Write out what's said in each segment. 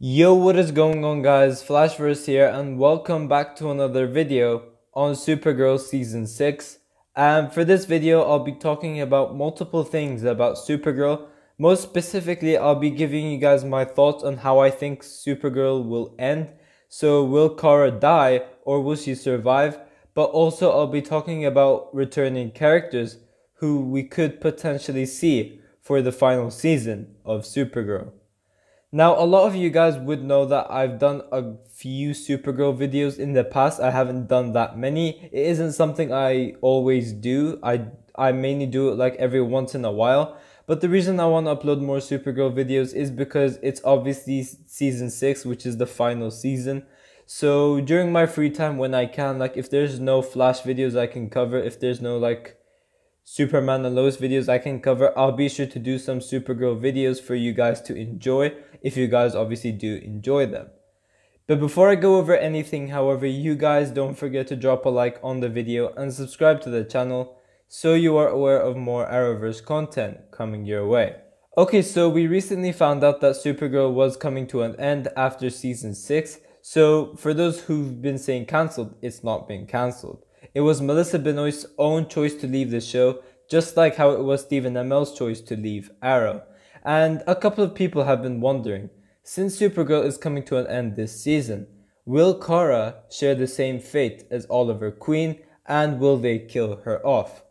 Yo, what is going on, guys? Flashverse here, and welcome back to another video on Supergirl Season 6. And for this video, I'll be talking about multiple things about Supergirl. Most specifically, I'll be giving you guys my thoughts on how I think Supergirl will end. So, will Kara die, or will she survive? But also, I'll be talking about returning characters who we could potentially see for the final season of Supergirl. Now, a lot of you guys would know that I've done a few Supergirl videos in the past. I haven't done that many. It isn't something I always do. I mainly do it like every once in a while. But the reason I want to upload more Supergirl videos is because it's obviously season 6, which is the final season. So during my free time when I can, like if there's no Flash videos I can cover, if there's no like Superman and Lois videos I can cover, I'll be sure to do some Supergirl videos for you guys to enjoy, if you guys obviously do enjoy them. But before I go over anything, however, you guys don't forget to drop a like on the video and subscribe to the channel so you are aware of more Arrowverse content coming your way. Okay, so we recently found out that Supergirl was coming to an end after season 6. So for those who've been saying cancelled, it's not been cancelled. It was Melissa Benoist's own choice to leave the show, just like how it was Stephen Amell's choice to leave Arrow. And a couple of people have been wondering, since Supergirl is coming to an end this season, will Kara share the same fate as Oliver Queen, and will they kill her off?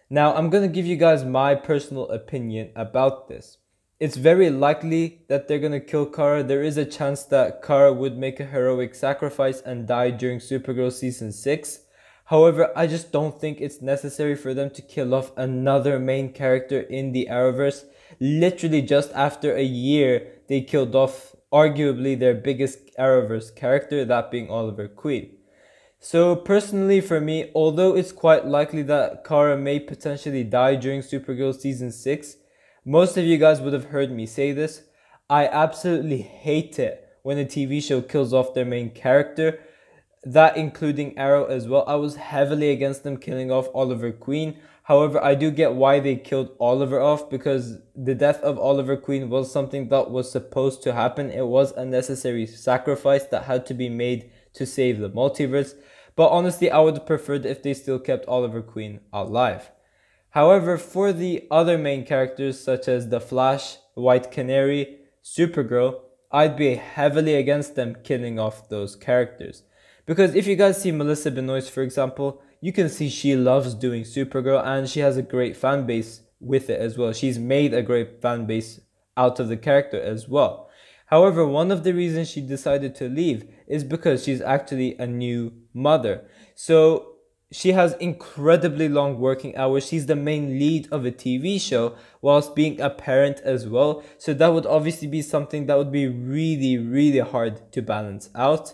Now, I'm going to give you guys my personal opinion about this. It's very likely that they're going to kill Kara. There is a chance that Kara would make a heroic sacrifice and die during Supergirl Season 6. However, I just don't think it's necessary for them to kill off another main character in the Arrowverse. Literally just after a year, they killed off arguably their biggest Arrowverse character, that being Oliver Queen. So personally for me, although it's quite likely that Kara may potentially die during Supergirl Season 6, most of you guys would have heard me say this. I absolutely hate it when a TV show kills off their main character. That including Arrow as well. I was heavily against them killing off Oliver Queen. However, I do get why they killed Oliver off, because the death of Oliver Queen was something that was supposed to happen. It was a necessary sacrifice that had to be made to save the multiverse. But honestly, I would have preferred if they still kept Oliver Queen alive. However, for the other main characters such as The Flash, White Canary, Supergirl, I'd be heavily against them killing off those characters. Because if you guys see Melissa Benoist, for example, you can see she loves doing Supergirl and she has a great fan base with it as well. She's made a great fan base out of the character as well. However, one of the reasons she decided to leave is because she's actually a new mother. So she has incredibly long working hours. She's the main lead of a TV show whilst being a parent as well. So that would obviously be something that would be really hard to balance out.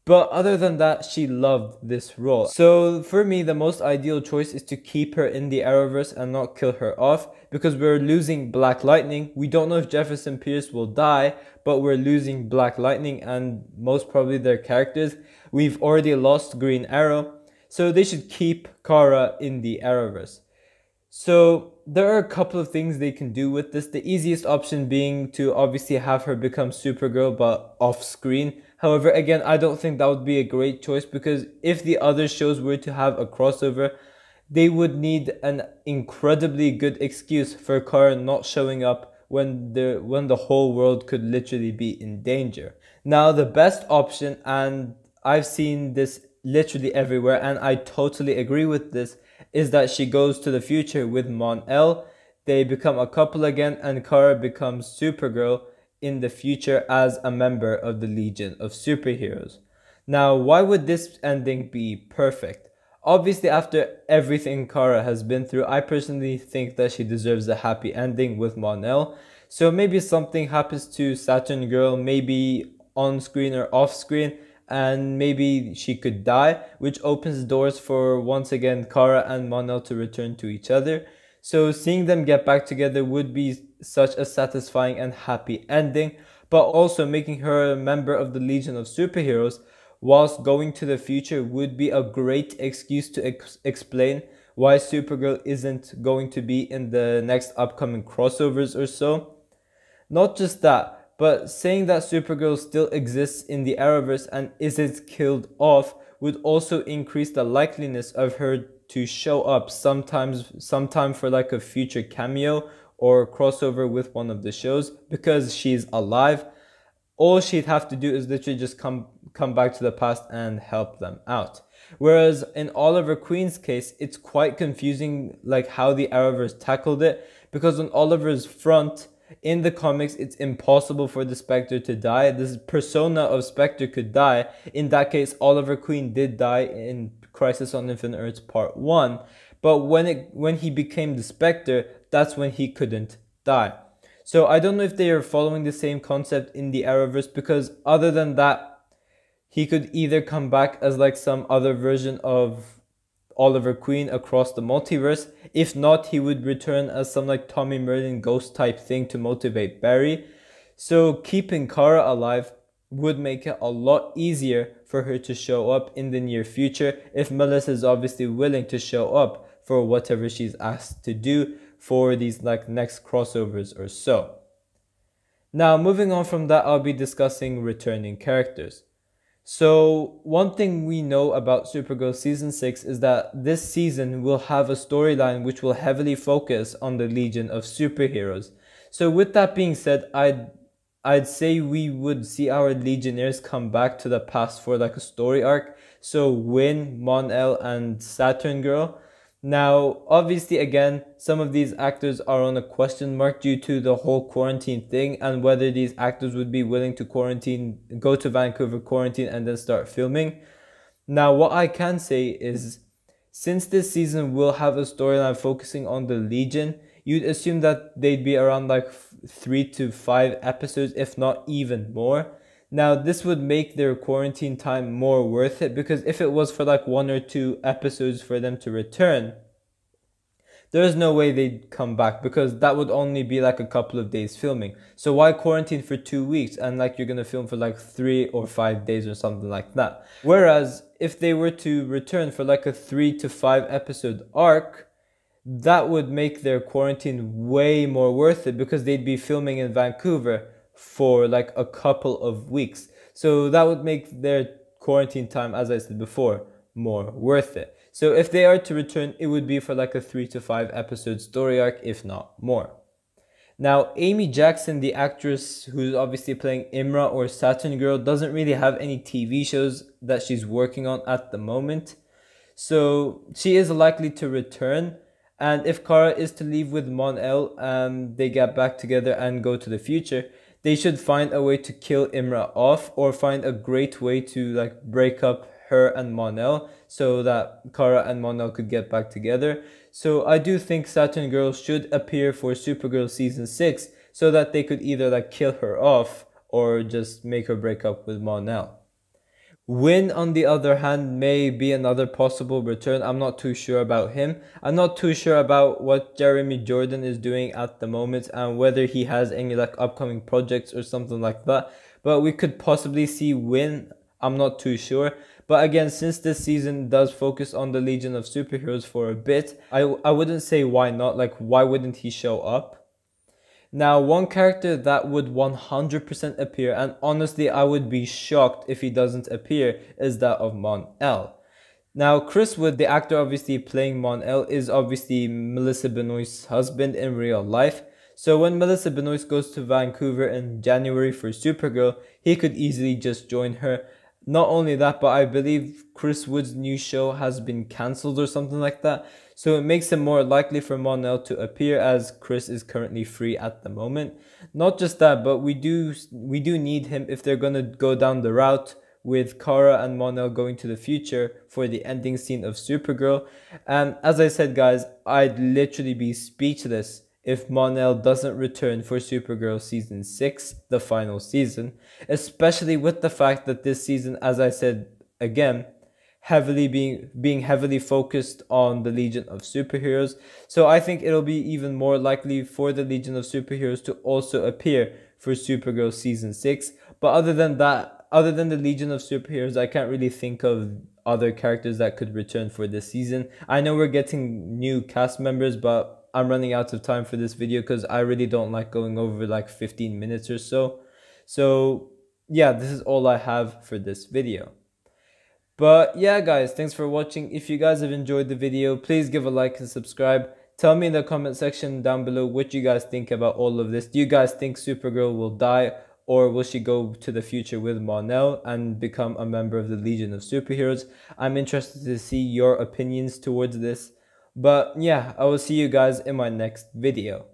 But other than that, she loved this role. So for me, the most ideal choice is to keep her in the Arrowverse and not kill her off, because we're losing Black Lightning. We don't know if Jefferson Pierce will die, but we're losing Black Lightning and most probably their characters. We've already lost Green Arrow, so they should keep Kara in the Arrowverse. So there are a couple of things they can do with this. The easiest option being to obviously have her become Supergirl but off screen. However, again, I don't think that would be a great choice, because if the other shows were to have a crossover, they would need an incredibly good excuse for Kara not showing up when the whole world could literally be in danger. Now, the best option, and I've seen this literally everywhere and I totally agree with this, is that she goes to the future with Mon-El. They become a couple again and Kara becomes Supergirl in the future as a member of the Legion of Superheroes. Now, why would this ending be perfect? Obviously, after everything Kara has been through, I personally think that she deserves a happy ending with Mon-El. So maybe something happens to Saturn Girl, maybe on screen or off screen, and maybe she could die, which opens doors for once again Kara and Mon-El to return to each other. So seeing them get back together would be such a satisfying and happy ending, but also making her a member of the Legion of Superheroes whilst going to the future would be a great excuse to explain why Supergirl isn't going to be in the next upcoming crossovers or so. Not just that, but saying that Supergirl still exists in the Arrowverse and isn't killed off would also increase the likeliness of her to show up sometime for like a future cameo or crossover with one of the shows, because she's alive. All she'd have to do is literally just come back to the past and help them out. Whereas in Oliver Queen's case, it's quite confusing like how the Arrowverse tackled it, because on Oliver's front, in the comics, it's impossible for the Spectre to die. This persona of Spectre could die. In that case, Oliver Queen did die in Crisis on Infinite Earths Part 1. But when he became the Spectre, that's when he couldn't die. So I don't know if they are following the same concept in the Arrowverse, because other than that, he could either come back as like some other version of Oliver Queen across the multiverse. If not, he would return as some like Tommy Merlin ghost type thing to motivate Barry. So keeping Kara alive would make it a lot easier for her to show up in the near future, if Melissa is obviously willing to show up for whatever she's asked to do for these like next crossovers or so. Now moving on from that, I'll be discussing returning characters. So one thing we know about Supergirl Season 6 is that this season will have a storyline which will heavily focus on the Legion of Superheroes. So with that being said, I'd say we would see our Legionnaires come back to the past for like a story arc. So Winn, Mon-El, and Saturn Girl. Now, obviously, again, some of these actors are on a question mark due to the whole quarantine thing, and whether these actors would be willing to go to Vancouver, quarantine, and then start filming. Now, what I can say is, since this season will have a storyline focusing on the Legion, you'd assume that they'd be around like 3 to 5 episodes, if not even more. Now, this would make their quarantine time more worth it, because if it was for like 1 or 2 episodes for them to return, there's no way they'd come back, because that would only be like a couple of days filming. So why quarantine for 2 weeks and like you're gonna film for like 3 or 5 days or something like that? Whereas if they were to return for like a 3 to 5 episode arc, that would make their quarantine way more worth it, because they'd be filming in Vancouver for like a couple of weeks. So that would make their quarantine time, as I said before, more worth it. So if they are to return, it would be for like a 3 to 5 episode story arc, if not more. Now, Amy Jackson, the actress who's obviously playing Imra or Saturn Girl, doesn't really have any TV shows that she's working on at the moment. So she is likely to return. And if Kara is to leave with Mon-El and they get back together and go to the future, they should find a way to kill Imra off, or find a great way to like break up her and Mon-El so that Kara and Mon-El could get back together. So I do think Saturn Girl should appear for Supergirl Season 6 so that they could either like kill her off or just make her break up with Mon-El. Winn, on the other hand, may be another possible return. I'm not too sure about him. I'm not too sure about what Jeremy Jordan is doing at the moment and whether he has any like upcoming projects or something like that. But we could possibly see Winn. I'm not too sure. But again, since this season does focus on the Legion of Superheroes for a bit, I wouldn't say why not. Like, why wouldn't he show up? Now, one character that would 100% appear, and honestly I would be shocked if he doesn't appear, is that of Mon-El. Now, Chris Wood, the actor obviously playing Mon-El, is obviously Melissa Benoist's husband in real life. So when Melissa Benoist goes to Vancouver in January for Supergirl, he could easily just join her. Not only that, but I believe Chris Wood's new show has been cancelled or something like that. So it makes it more likely for Mon-El to appear, as Chris is currently free at the moment. Not just that, but we do need him if they're going to go down the route with Kara and Mon-El going to the future for the ending scene of Supergirl. And as I said, guys, I'd literally be speechless if Mon-El doesn't return for Supergirl Season 6, the final season, especially with the fact that this season, as I said again, being heavily focused on the Legion of Superheroes. So I think it'll be even more likely for the Legion of Superheroes to also appear for Supergirl Season 6. But other than that, other than the Legion of Superheroes, I can't really think of other characters that could return for this season. I know we're getting new cast members, but I'm running out of time for this video because I really don't like going over like 15 minutes or so. So yeah, this is all I have for this video. But yeah guys, thanks for watching. If you guys have enjoyed the video, please give a like and subscribe. Tell me in the comment section down below what you guys think about all of this. Do you guys think Supergirl will die, or will she go to the future with Mon-El and become a member of the Legion of Superheroes? I'm interested to see your opinions towards this. But yeah, I will see you guys in my next video.